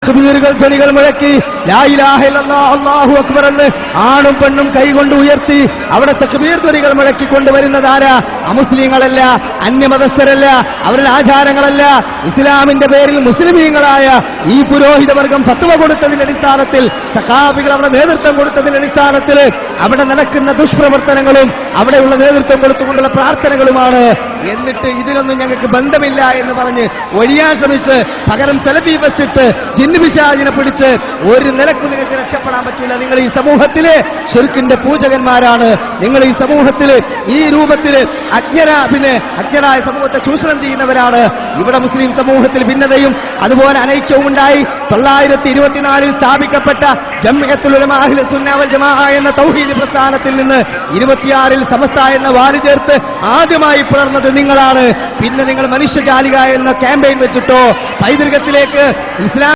തക്ബീറുകൾ ധ്വനികൾ മുഴക്കി ലാ ഇലാഹ ഇല്ലല്ലാഹ് അല്ലാഹു അക്ബർ എന്ന് ആണും പെണ്ണും കൈകൊണ്ട് ഉയർത്തി അവിടെ തക്ബീർ ധ്വനികൾ മുഴക്കി കൊണ്ടുവരുന്നതാരാ? അമുസ്ലിങ്ങളല്ല, അന്യമതസ്ഥരല്ല, അവരുടെ ആചാരങ്ങളല്ല. ഇസ്ലാമിന്റെ പേരിൽ മുസ്ലിമീങ്ങളായ ഈ പുരോഹിതവർഗം ഫത്വ കൊടുത്തതിന്റെ അടിസ്ഥാനത്തിൽ, സഖാഫികൾ അവിടെ നേതൃത്വം കൊടുത്തതിന്റെ അടിസ്ഥാനത്തിൽ അവിടെ നടക്കുന്ന ദുഷ്പ്രവർത്തനങ്ങളും അവിടെയുള്ള നേതൃത്വം കൊടുത്തുകൊണ്ടുള്ള പ്രാർത്ഥനകളുമാണ്. എന്നിട്ട് ഇതിനൊന്നും ഞങ്ങൾക്ക് ബന്ധമില്ല എന്ന് പറഞ്ഞ് ഒഴിയാൻ ശ്രമിച്ച് പകരം സെലഫി ഫസ്റ്റ് ഇട്ട് ജിന്നുപിശാചിനെ പിടിച്ച് ഒരു നിലക്കും നിങ്ങൾക്ക് രക്ഷപ്പെടാൻ പറ്റില്ല. നിങ്ങൾ ഈ സമൂഹത്തില് ശിർക്കിന്റെ പൂജകന്മാരാണ്. നിങ്ങൾ ഈ സമൂഹത്തില് ഈ രൂപത്തില് അജ്ഞരായ സമൂഹത്തെ ചൂഷണം ചെയ്യുന്നവരാണ്. ഇവിടെ മുസ്ലിം സമൂഹത്തിൽ ഭിന്നതയും അതുപോലെ അനൈക്യവും ഉണ്ടായി. 924 സ്ഥാപിക്കപ്പെട്ട ജംഇഅത്തുൽ ഉലമാ അഹ്ലു സുന്ന വൽ ജമാഅ എന്ന തൗഹീദ് പ്രസ്ഥാനത്തിൽ നിന്ന് 26 സമസ്ത എന്ന വാല് ചേർത്ത് ആദ്യമായി പിളർന്നത് നിങ്ങളാണ്. പിന്നെ നിങ്ങൾ മനുഷ്യജാലിക എന്ന ക്യാമ്പയിൻ വെച്ചിട്ടോ പൈതൃകത്തിലേക്ക് ഇസ്ലാം